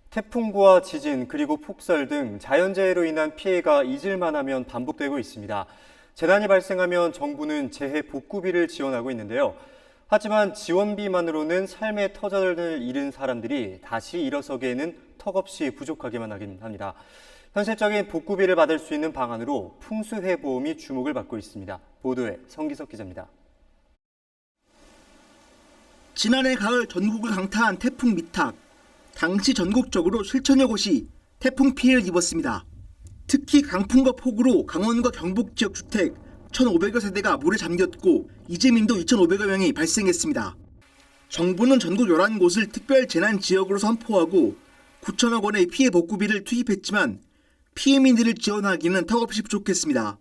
태풍과 지진 그리고 폭설 등 자연재해로 인한 피해가 잊을만 하면 반복되고 있습니다. 재난이 발생하면 정부는 재해 복구비를 지원하고 있는데요. 하지만 지원비만으로는 삶의 터전을 잃은 사람들이 다시 일어서기에는 턱없이 부족하기만 하긴 합니다. 현실적인 복구비를 받을 수 있는 방안으로 풍수해보험이 주목을 받고 있습니다. 보도에 성기석 기자입니다. 지난해 가을 전국을 강타한 태풍 미탁. 당시 전국적으로 7천여 곳이 태풍 피해를 입었습니다. 특히 강풍과 폭우로 강원과 경북 지역 주택 1,500여 세대가 물에 잠겼고 이재민도 2,500여 명이 발생했습니다. 정부는 전국 11곳을 특별 재난 지역으로 선포하고 9천억 원의 피해 복구비를 투입했지만 피해민들을 지원하기는 턱없이 부족했습니다.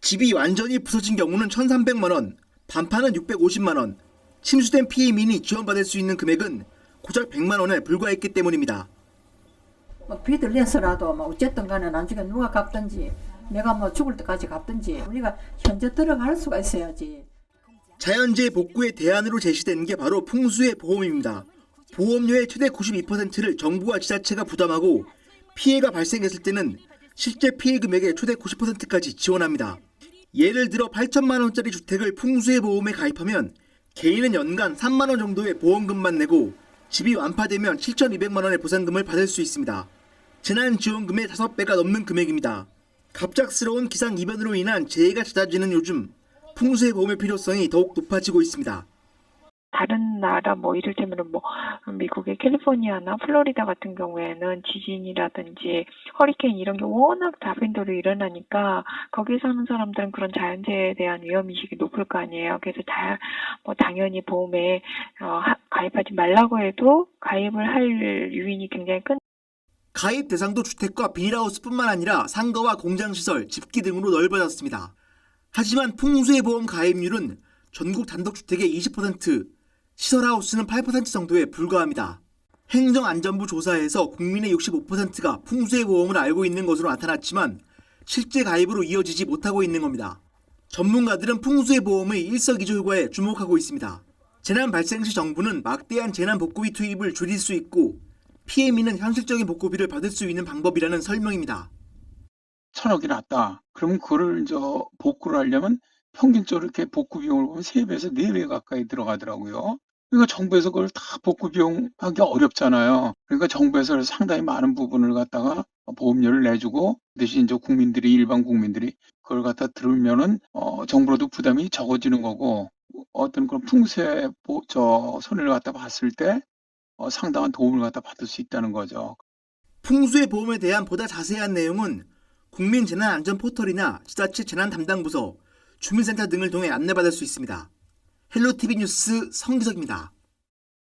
집이 완전히 부서진 경우는 1,300만 원, 반판은 650만 원, 침수된 피해민이 지원받을 수 있는 금액은 고작 100만 원에 불과했기 때문입니다. 빚을 내서라도 어쨌든 간에 나중에 누가 갚든지 내가 죽을 때까지 갚든지 우리가 현재 들어갈 수가 있어야지. 자연재해 복구의 대안으로 제시된 게 바로 풍수해 보험입니다. 보험료의 최대 92%를 정부와 지자체가 부담하고 피해가 발생했을 때는 실제 피해 금액의 최대 90%까지 지원합니다. 예를 들어 8천만 원짜리 주택을 풍수해 보험에 가입하면 개인은 연간 3만 원 정도의 보험금만 내고 집이 완파되면 7,200만 원의 보상금을 받을 수 있습니다. 재난지원금의 5배가 넘는 금액입니다. 갑작스러운 기상이변으로 인한 재해가 잦아지는 요즘 풍수해 보험의 필요성이 더욱 높아지고 있습니다. 다른 나라 이를테면 미국의 캘리포니아나 플로리다 같은 경우에는 지진이라든지 허리케인 이런 게 워낙 다빈도로 일어나니까 거기 사는 사람들은 그런 자연재해에 대한 위험의식이 높을 거 아니에요. 그래서 당연히 보험에 가입하지 말라고 해도 가입을 할 요인이 굉장히 큰. 가입 대상도 주택과 비닐하우스뿐만 아니라 상가와 공장시설, 집기 등으로 넓어졌습니다. 하지만 풍수해 보험 가입률은 전국 단독주택의 20%, 시설하우스는 8% 정도에 불과합니다. 행정안전부 조사에서 국민의 65%가 풍수해 보험을 알고 있는 것으로 나타났지만 실제 가입으로 이어지지 못하고 있는 겁니다. 전문가들은 풍수해 보험의 일석이조 효과에 주목하고 있습니다. 재난 발생 시 정부는 막대한 재난 복구비 투입을 줄일 수 있고 피해민은 현실적인 복구비를 받을 수 있는 방법이라는 설명입니다. 1,000억이 났다. 그럼 그거를 복구를 하려면 평균적으로 이렇게 복구 비용을 보면 3배에서 4배 가까이 들어가더라고요. 그러니까 정부에서 그걸 다 복구 비용 하기 어렵잖아요. 그러니까 정부에서 상당히 많은 부분을 갖다가 보험료를 내주고 대신 일반 국민들이 그걸 갖다 들으면은 정부로도 부담이 적어지는 거고 어떤 그런 풍수의 손해를 갖다 봤을 때 상당한 도움을 갖다 받을 수 있다는 거죠. 풍수해 보험에 대한 보다 자세한 내용은 국민재난안전포털이나 지자체 재난담당부서, 주민센터 등을 통해 안내받을 수 있습니다. 헬로티비 뉴스 성기석입니다.